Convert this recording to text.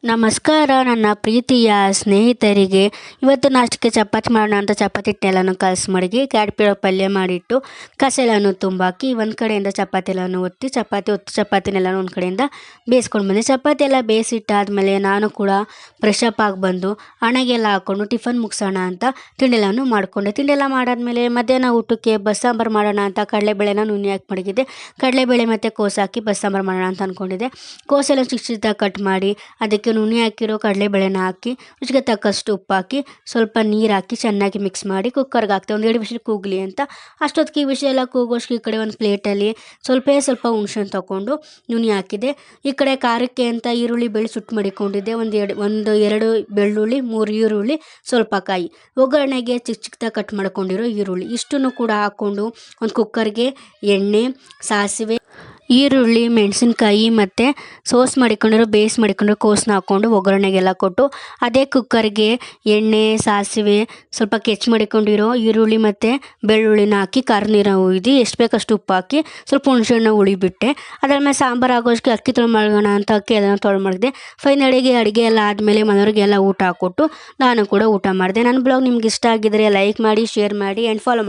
ನಮಸ್ಕಾರ ನನ್ನ ಪ್ರೀತಿಯ ಸ್ನೇಹಿತರಿಗೆ. ಇವತ್ತು ನಾಷ್ಟಕ್ಕೆ ಚಪಾತಿ ಮಾಡೋಣ ಅಂತ ಚಪಾತಿ ಹಿಟ್ಟನ್ನೆಲ್ಲನೂ ಕಲಸಿ ಮಡಗಿ ಕ್ಯಾಟ್ಪಿರೋ ಪಲ್ಯ ಮಾಡಿಟ್ಟು ಕಸ ಎಲ್ಲನೂ ತುಂಬಾಕಿ ಒಂದು ಕಡೆಯಿಂದ ಚಪಾತಿ ಎಲ್ಲನೂ ಒತ್ತಿ ಚಪಾತಿನೆಲ್ಲನೂ ಒಂದು ಕಡೆಯಿಂದ ಬೇಯಿಸ್ಕೊಂಡು ಬಂದೆ. ಚಪಾತಿ ಎಲ್ಲ ಬೇಯಿಸಿಟ್ಟಾದಮೇಲೆ ನಾನು ಕೂಡ ಫ್ರೆಶ್ ಅಪ್ ಆಗಿ ಬಂದು ಹಣೆಗೆಲ್ಲ ಹಾಕ್ಕೊಂಡು ಟಿಫನ್ ಮುಗಿಸೋಣ ಅಂತ ತಿಂಡಿಯೆಲ್ಲನೂ ಮಾಡಿಕೊಂಡೆ. ತಿಂಡಿಯೆಲ್ಲ ಮಾಡಾದಮೇಲೆ ಮಧ್ಯಾಹ್ನ ಊಟಕ್ಕೆ ಬಸ್ಸಾಂಬಾರು ಮಾಡೋಣ ಅಂತ ಕಡಲೆಬೇಳೆನ ನುಣ್ಣಗೆ ಹಾಕಿ ಮಡಗಿದ್ದೆ. ಕಡಲೆಬೇಳೆ ಮತ್ತು ಕೋಸು ಹಾಕಿ ಬಸ್ಸಾಂಬಾರು ಮಾಡೋಣ ಅಂತ ಅಂದ್ಕೊಂಡಿದ್ದೆ. ಕೋಸೆಲ್ಲ ಚಿಕ್ಕ ಚಿಕ್ಕದಾಗಿ ಕಟ್ ಮಾಡಿ ಅದಕ್ಕೆ ನುಣ್ಣಗೆ ಹಾಕಿರೋ ಕಡಲೆಬೇಳೆನ ಹಾಕಿ ರುಚಿಗೆ ತಕ್ಕಷ್ಟು ಉಪ್ಪು ಹಾಕಿ ಸ್ವಲ್ಪ ನೀರು ಹಾಕಿ ಚೆನ್ನಾಗಿ ಮಿಕ್ಸ್ ಮಾಡಿ ಕುಕ್ಕರ್ಗೆ ಹಾಕ್ತೆ. ಒಂದು 2 ವಿಷಲ್ ಕೂಗಲಿ ಅಂತ. ಅಷ್ಟೊತ್ತಿಗೆ ಈ ವಿಷಯ ಎಲ್ಲ ಕೂಗೋಷ್ಟು ಈ ಕಡೆ ಒಂದು ಪ್ಲೇಟಲ್ಲಿ ಸ್ವಲ್ಪ ಹುಣಸೆಹಣ್ಣು ತೊಗೊಂಡು ನುಣ್ಣಗೆ ಹಾಕಿದೆ. ಈ ಕಡೆ ಖಾರಕ್ಕೆ ಅಂತ ಈರುಳ್ಳಿ ಬೆಳ್ಳುಳ್ಳಿ ಸುಟ್ಟು ಮಡಿಕೊಂಡಿದ್ದೆ. ಒಂದು ಎರಡು ಬೆಳ್ಳುಳ್ಳಿ, 3 ಈರುಳ್ಳಿ, ಸ್ವಲ್ಪ ಕಾಯಿ, ಒಗ್ಗರಣೆಗೆ ಚಿಕ್ಕ ಚಿಕ್ಕದಾಗಿ ಕಟ್ ಮಾಡ್ಕೊಂಡಿರೋ ಈರುಳ್ಳಿ ಇಷ್ಟನ್ನು ಕೂಡ ಹಾಕ್ಕೊಂಡು ಒಂದು ಕುಕ್ಕರ್ಗೆ ಎಣ್ಣೆ, ಸಾಸಿವೆ, ಈರುಳ್ಳಿ, ಮೆಣಸಿನ್ಕಾಯಿ ಮತ್ತು ಬೇಯಿಸಿ ಮಾಡಿಕೊಂಡಿರೋ ಕೋಸನ್ನ ಹಾಕ್ಕೊಂಡು ಒಗ್ಗರಣೆಗೆಲ್ಲ ಕೊಟ್ಟು ಅದೇ ಕುಕ್ಕರ್ಗೆ ಎಣ್ಣೆ, ಸಾಸಿವೆ, ಸ್ವಲ್ಪ ಕೆಚ್ಚು ಮಾಡಿಕೊಂಡಿರೋ ಈರುಳ್ಳಿ ಮತ್ತು ಬೆಳ್ಳುಳ್ಳಿನ ಹಾಕಿ ಖಾರದ ನೀರನ್ನ ಹುಯ್ದು ಎಷ್ಟು ಬೇಕಷ್ಟು ಉಪ್ಪು ಹಾಕಿ ಸ್ವಲ್ಪ ಹುಣಸೆಹಣ್ಣು ಹುಳಿಬಿಟ್ಟೆ. ಅದಾದಮೇಲೆ ಸಾಂಬಾರು ಆಗೋಷ್ಟಕ್ಕೆ ಅಕ್ಕಿ ತೊಳೆದು ಮಾಡೋಣ ಅಂತ ಅಕ್ಕಿ ಅದನ್ನು ತೊಳೆದು ಮಾಡಿದೆ. ಫೈನಲಿಗೆ ಅಡುಗೆ ಎಲ್ಲ ಆದಮೇಲೆ ಮನೆಯವ್ರಿಗೆಲ್ಲ ಊಟ ಹಾಕ್ಕೊಟ್ಟು ನಾನು ಕೂಡ ಊಟ ಮಾಡಿದೆ. ನನ್ನ ಬ್ಲಾಗ್ ನಿಮ್ಗೆ ಇಷ್ಟ ಆಗಿದ್ದರೆ ಲೈಕ್ ಮಾಡಿ, ಶೇರ್ ಮಾಡಿ ಆ್ಯಂಡ್ ಫಾಲೋ ಮಾಡಿ.